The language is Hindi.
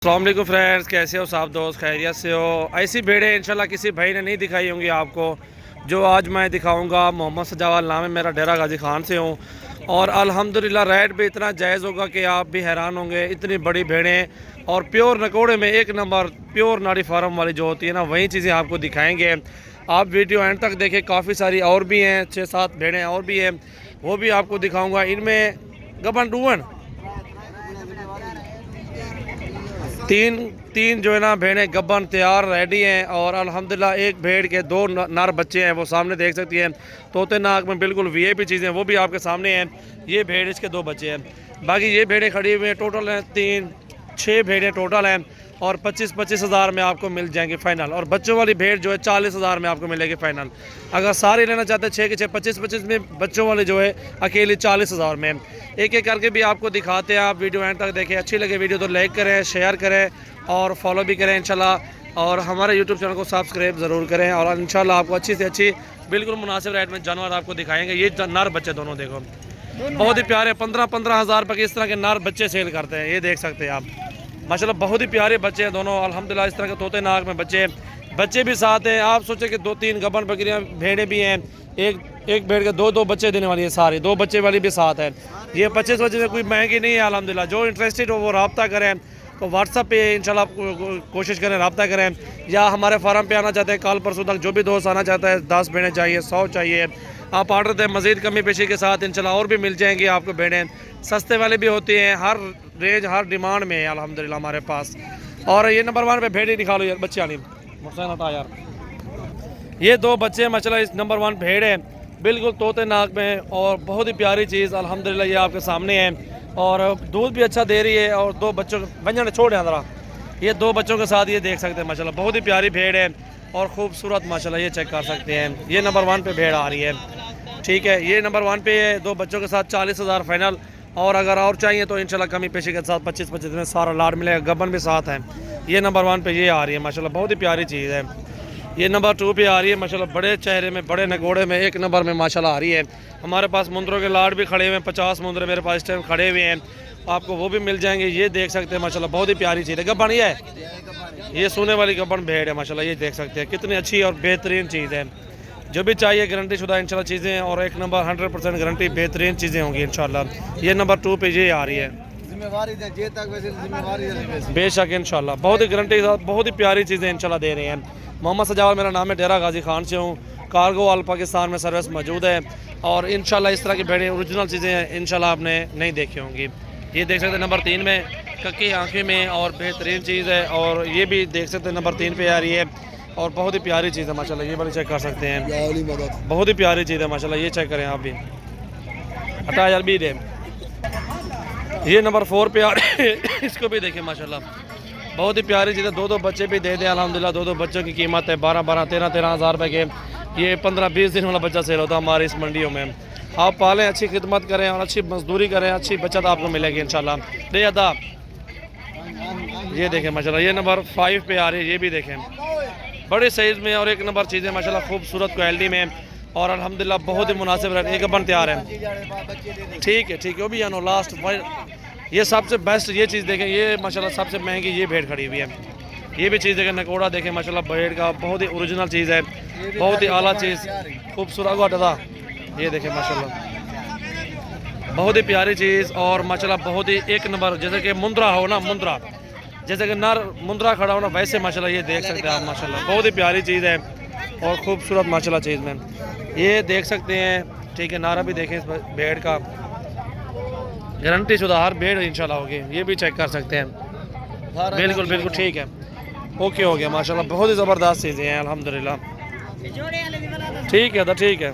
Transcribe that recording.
अस्सलाम वालेकुम फ्रेंड्स, कैसे हो साहब दोस्त? खैरियत से हो? ऐसी भेड़ें इंशाल्लाह किसी भाई ने नहीं दिखाई होंगी आपको। जो आज मैं दिखाऊंगा मोहम्मद सजावाल नाम है मेरा, डेरा गाजी खान से हूँ। और अल्हम्दुलिल्लाह रेट भी इतना जायज़ होगा कि आप भी हैरान होंगे। इतनी बड़ी भेड़ें और प्योर नकोड़े में एक नंबर प्योर नाड़ी फार्म वाली जो होती है ना, वही चीज़ें आपको दिखाएँगे। आप वीडियो एंड तक देखें, काफ़ी सारी और भी हैं, 6-7 भेड़ें और भी हैं, वो भी आपको दिखाऊँगा। इनमें गबन डूवन तीन जो है ना भेड़ें गब्बन तैयार रेडी हैं। और अल्हम्दुलिल्लाह एक भेड़ के 2 नर बच्चे हैं, वो सामने देख सकती हैं। तोते नाक में बिल्कुल वीआईपी चीज़ें वो भी आपके सामने हैं। ये भेड़, इसके 2 बच्चे हैं। बाकी ये भेड़ें खड़ी हुई हैं, टोटल हैं 6 भेड़ें टोटल हैं। और 25-25 हज़ार में आपको मिल जाएंगे फ़ाइनल। और बच्चों वाली भेड़ जो है 40 हज़ार में आपको मिलेगी फ़ाइनल। अगर सारी लेना चाहते हैं 6 के 6 25-25 में, बच्चों वाली जो है अकेली 40 हज़ार में। एक एक करके भी आपको दिखाते हैं, आप वीडियो एंड तक देखें। अच्छी लगे वीडियो तो लाइक करें, शेयर करें और फॉलो भी करें इंशाल्लाह। और हमारे यूट्यूब चैनल को सब्सक्राइब ज़रूर करें। और इंशाल्लाह आपको अच्छी से अच्छी बिल्कुल मुनासिब रेट में जानवर आपको दिखाएंगे। ये नर बच्चे दोनों देखो, बहुत ही प्यारे, 15-15 हज़ार रुपये के इस तरह के नर बच्चे सेल करते हैं। ये देख सकते हैं आप, माशाल्लाह बहुत ही प्यारे बच्चे हैं दोनों अल्हम्दुलिल्लाह। इस तरह के तोते नाक में बच्चे भी साथ हैं। आप सोचे कि 2-3 गबन बकरियां भेड़ें भी हैं, एक भेड़ के 2-2 बच्चे देने वाली है, सारी 2 बच्चे वाली भी साथ है। ये 25 बच्चे में कोई महंगी नहीं है अल्हम्दुलिल्लाह। जो इंटरेस्टेड हो वो रब्ता करें, तो व्हाट्सअप पे इंशाल्लाह कोशिश करें, रब्ता करें। या हमारे फार्म पे आना चाहते हैं कल परसों तक, जो भी दोस्त आना चाहता है, 10 भेड़ें चाहिए, 100 चाहिए, आप ऑर्डर दें। मज़ीद कमी पेशी के साथ इंशाल्लाह और भी मिल जाएंगी आपको भेड़ें। सस्ते वाले भी होती हैं, हर रेंज हर डिमांड में है अल्हम्दुलिल्लाह हमारे पास। और ये नंबर 1 पे भेड़ दिखा लो यार, बच्चे आनी मुहसन था यार। ये 2 बच्चे माशाल्लाह इस नंबर 1 भेड़ है, बिल्कुल तोते नाक में और बहुत ही प्यारी चीज़ अल्हम्दुलिल्लाह। ये आपके सामने है और दूध भी अच्छा दे रही है। और 2 बच्चों व्यंजन छोड़ हैं ज़रा, ये 2 बच्चों के साथ ये देख सकते हैं माशाल्लाह, बहुत ही प्यारी भेड़ है और ख़ूबसूरत माशाल्लाह। ये चेक कर सकते हैं, ये नंबर 1 पे भेड़ आ रही है, ठीक है। ये नंबर 1 पे है, 2 बच्चों के साथ 40 हज़ार फ़ाइनल। और अगर और चाहिए तो इंशाल्लाह कमी पेशी के साथ 25-25 में सारा लाड मिलेगा। गबन भी साथ है। ये नंबर 1 पे ये आ रही है माशाल्लाह, बहुत ही प्यारी चीज़ है। ये नंबर 2 पे आ रही है माशाल्लाह, बड़े चेहरे में, बड़े नगोड़े में, एक नंबर में माशाल्लाह आ रही है। हमारे पास मुंदरों के लाड भी खड़े हुए हैं, 50 मुंदरे मेरे पास इस टाइम खड़े हुए हैं, आपको वो भी मिल जाएंगे। ये देख सकते हैं माशाल्लाह, बहुत ही प्यारी चीज़ है। गबन ये है, ये सोने वाली गबन भेड़ है माशाल्लाह। ये देख सकते हैं कितनी अच्छी और बेहतरीन चीज़ है। जो भी चाहिए गारंटी शुदा इंशाल्लाह चीज़ें, और एक नंबर 100% गारंटी बेहतरीन चीज़ें होंगी इंशाल्लाह। ये नंबर 2 पे ये आ रही है, बेशक इंशाल्लाह बहुत ही गारंटी के साथ बहुत ही प्यारी चीज़ें इंशाल्लाह दे रहे हैं। मोहम्मद सजावाल मेरा नाम है, डेरा गाजी खान से हूँ। कार्गो ऑल पाकिस्तान में सर्विस मौजूद है। और इंशाल्लाह इस तरह की भेड़ें ओरिजिनल चीज़ें इंशाल्लाह आपने नहीं देखी होंगी। ये देख सकते हैं नंबर 3 में, कक्की आँखें में और बेहतरीन चीज़ है। और ये भी देख सकते हैं नंबर 3 पे आ रही है और बहुत ही प्यारी चीज़ है माशाल्लाह। ये वाली चेक कर सकते हैं, बहुत ही प्यारी चीज़ है माशाल्लाह। ये चेक करें आप भी, हटा यार भी दे। ये नंबर 4 पे आ रही है, इसको भी देखें माशाल्लाह, बहुत ही प्यारी चीज़ है। 2-2 बच्चे भी दे दें अल्हम्दुलिल्लाह। 2-2 बच्चों की कीमत है 12-12, 13-13 हज़ार रुपये के। ये 15-20 दिन वाला बच्चा सेल होता है हमारे इस मंडियों में। आप पालें, अच्छी खिदमत करें और अच्छी मजदूरी करें, अच्छी बचत आपको मिलेगी इंशाल्लाह। दे अदा, ये देखें माशाल्लाह। ये नंबर 5 पे आ रही है, ये भी देखें, बड़े साइज़ में और एक नंबर चीज़ें माशाल्लाह, खूबसूरत क्वालिटी में और अल्हम्दुलिल्लाह बहुत ही मुनासिब रेट। एक बन तैयार है, ठीक है वो भी आनो लास्ट। ये सबसे बेस्ट ये चीज़ देखें, ये माशाल्लाह सबसे महंगी ये भेड़ खड़ी हुई है। ये भी चीज़ देखें, नकोड़ा देखें माशाल्लाह, भेड़ का बहुत ही ओरिजिनल चीज़ है, बहुत ही आला चीज़, खूबसूरत था। ये देखें माशाल्लाह, बहुत ही प्यारी चीज़ और माशाल्लाह बहुत ही एक नंबर। जैसे कि मुंद्रा हो ना, मुंद्रा जैसे कि नर मुंद्रा खड़ा हो ना, वैसे माशाल्लाह ये देख सकते हैं आप माशाल्लाह, बहुत ही प्यारी चीज़ है और ख़ूबसूरत माशाल्लाह चीज़ में। ये देख सकते हैं, ठीक है। नारा भी देखें इस भेड़ का, गारंटी शुदा हर भेड़ इंशाल्लाह होगी। ये भी चेक कर सकते हैं, बिल्कुल ठीक है, ओके हो गया माशाल्लाह। बहुत ही ज़बरदस्त चीज़ें हैं अल्हम्दुलिल्लाह, ठीक है।